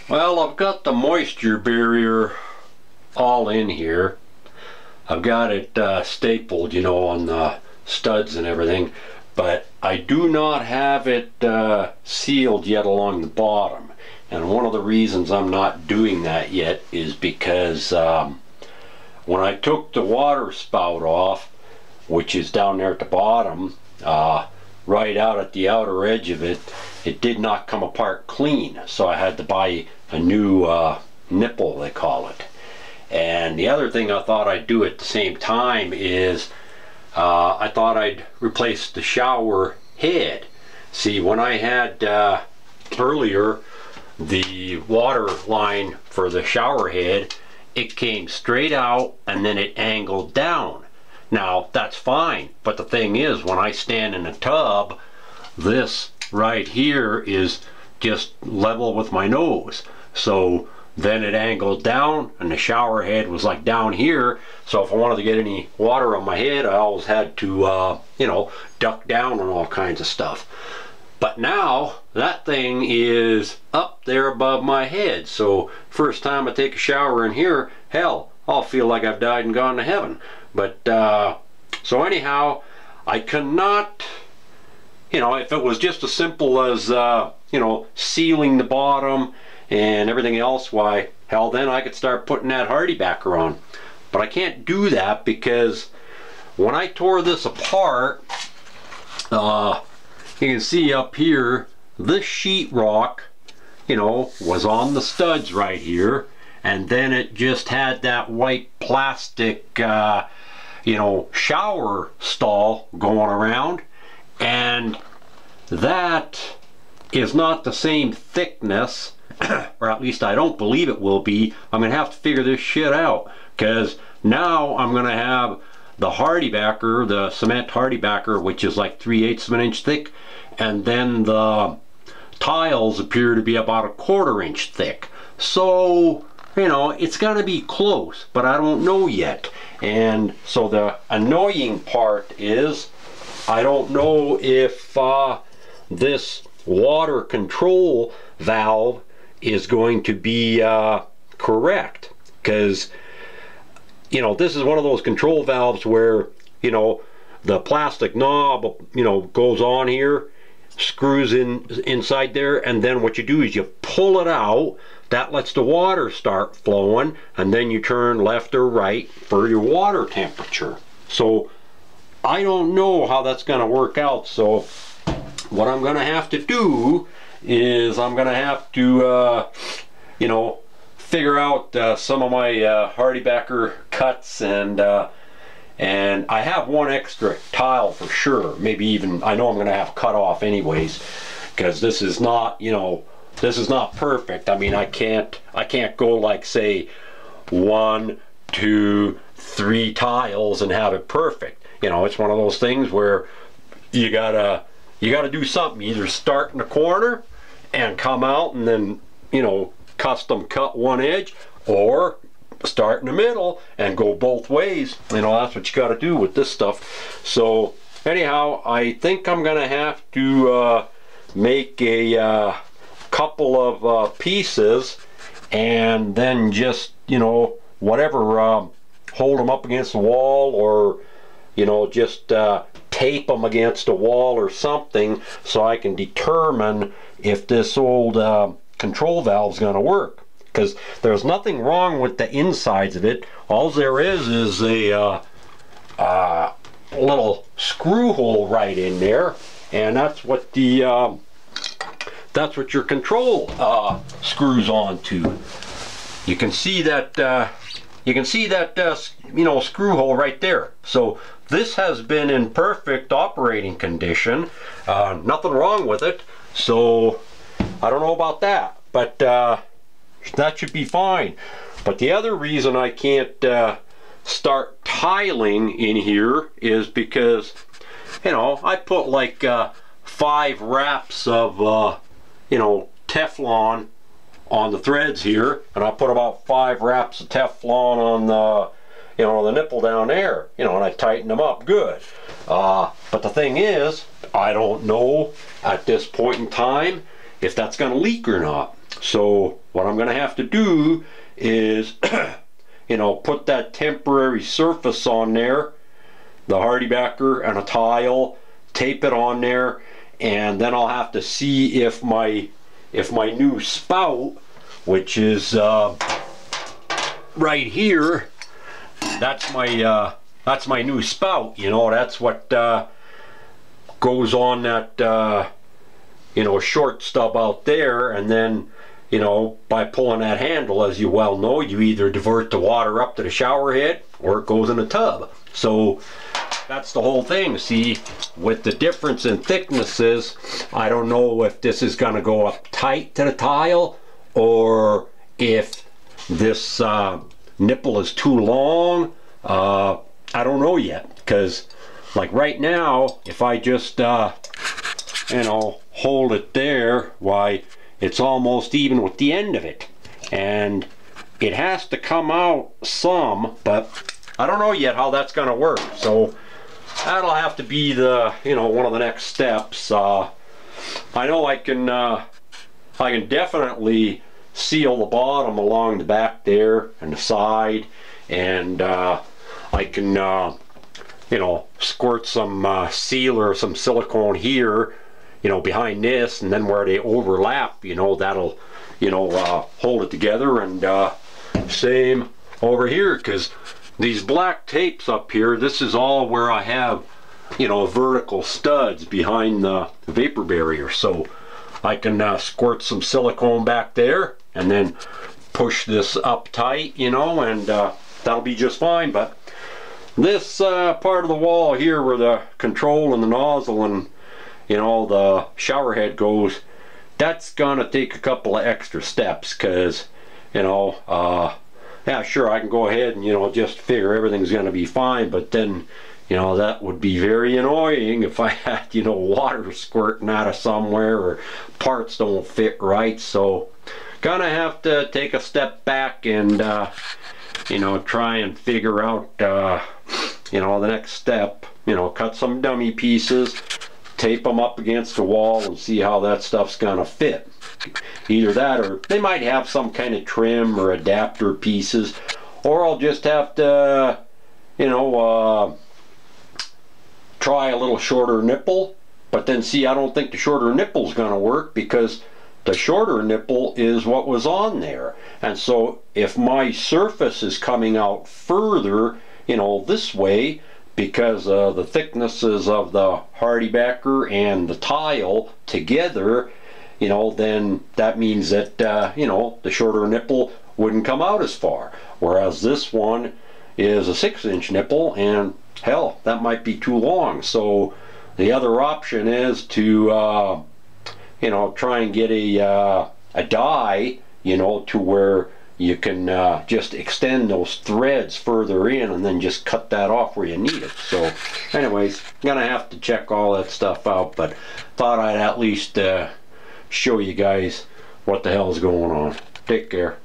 Well, I've got the moisture barrier all in here. I've got it stapled, you know, on the studs and everything, but I do not have it sealed yet along the bottom. And one of the reasons I'm not doing that yet is because when I took the water spout off, which is down there at the bottom, right out at the outer edge of it, it did not come apart clean. So I had to buy a new nipple, they call it. And the other thing I thought I'd do at the same time is I thought I'd replace the shower head. See, when I had earlier the water line for the shower head, it came straight out and then it angled down. Now that's fine, but the thing is, when I stand in a tub, this right here is just level with my nose. So then it angled down and the shower head was like down here. So if I wanted to get any water on my head, I always had to, you know, duck down and all kinds of stuff. But now that thing is up there above my head. So first time I take a shower in here, hell, I'll feel like I've died and gone to heaven. But so anyhow, I cannot, you know, if it was just as simple as, you know, sealing the bottom and everything else, why, hell, then I could start putting that HardieBacker on. But I can't do that because when I tore this apart, you can see up here, this sheetrock, you know, was on the studs right here, and then it just had that white plastic, you know, shower stall going around, and that is not the same thickness, or at least I don't believe it will be. I'm gonna have to figure this shit out, because now I'm gonna have the HardieBacker, the cement HardieBacker, which is like 3/8 of an inch thick, and then the tiles appear to be about 1/4 inch thick. So, you know, it's gonna be close, but I don't know yet. And so the annoying part is I don't know if this water control valve is going to be correct, because, you know, this is one of those control valves where, you know, the plastic knob, you know, goes on here, screws in inside there, and then what you do is you pull it out. That lets the water start flowing, and then you turn left or right for your water temperature. So I don't know how that's going to work out. So what I'm going to have to do is I'm going to have to, you know, figure out some of my HardieBacker cuts, and I have one extra tile for sure. Maybe even, I know I'm going to have cut off anyways, because this is not, you know, this is not perfect. I mean, I can't go like, say, 1, 2, 3 tiles and have it perfect. You know, it's one of those things where you gotta do something. Either start in the corner and come out and then, you know, custom cut one edge, or start in the middle and go both ways. You know, that's what you got to do with this stuff. So anyhow, I think I'm gonna have to make a couple of pieces, and then just, you know, whatever, hold them up against the wall, or, you know, just tape them against a wall or something, so I can determine if this old control valve is going to work. Because there's nothing wrong with the insides of it. All there is a little screw hole right in there, and that's what the that's what your control screws onto. You can see that you know, screw hole right there. So this has been in perfect operating condition. Nothing wrong with it. So I don't know about that, but that should be fine. But the other reason I can't start tiling in here is because, you know, I put like 5 wraps of you know, Teflon on the threads here, and I put about 5 wraps of Teflon on the, you know, the nipple down there, you know, and I tighten them up good. But the thing is, I don't know at this point in time if that's going to leak or not. So what I'm going to have to do is, you know, put that temporary surface on there, the HardieBacker and a tile, tape it on there, and then I'll have to see if my new spout, which is right here, that's my new spout. You know, that's what goes on that you know, short stub out there, and then, you know, by pulling that handle, as you well know, you either divert the water up to the shower head or it goes in a tub. So that's the whole thing. See, with the difference in thicknesses, I don't know if this is going to go up tight to the tile or if this nipple is too long. I don't know yet, because like right now, if I just you know, hold it there, why, it's almost even with the end of it, and it has to come out some, but I don't know yet how that's going to work. So that'll have to be the, you know, one of the next steps. I know I can definitely seal the bottom along the back there and the side, and I can you know, squirt some sealer, some silicone here, you know, behind this, and then where they overlap, you know, that'll, you know, hold it together. And same over here, because these black tapes up here, this is all where I have, you know, vertical studs behind the vapor barrier. So I can squirt some silicone back there and then push this up tight, you know, and that'll be just fine. But this part of the wall here where the control and the nozzle and, you know, the shower head goes, that's gonna take a couple of extra steps, because, you know, yeah, sure, I can go ahead and, you know, just figure everything's gonna be fine, but then, you know, that would be very annoying if I had, you know, water squirting out of somewhere or parts don't fit right. So gonna have to take a step back and you know, try and figure out you know, the next step. You know, cut some dummy pieces, tape them up against the wall, and see how that stuff's gonna fit. Either that, or they might have some kind of trim or adapter pieces, or I'll just have to, you know, try a little shorter nipple. But then see, I don't think the shorter nipple's gonna work, because the shorter nipple is what was on there. And so if my surface is coming out further, you know, this way, because the thicknesses of the HardieBacker and the tile together, you know, then that means that, you know, the shorter nipple wouldn't come out as far. Whereas this one is a 6-inch nipple, and hell, that might be too long. So the other option is to, you know, try and get a die, you know, to where you can just extend those threads further in and then just cut that off where you need it. So anyways, gonna have to check all that stuff out, but thought I'd at least show you guys what the hell's going on. Take care.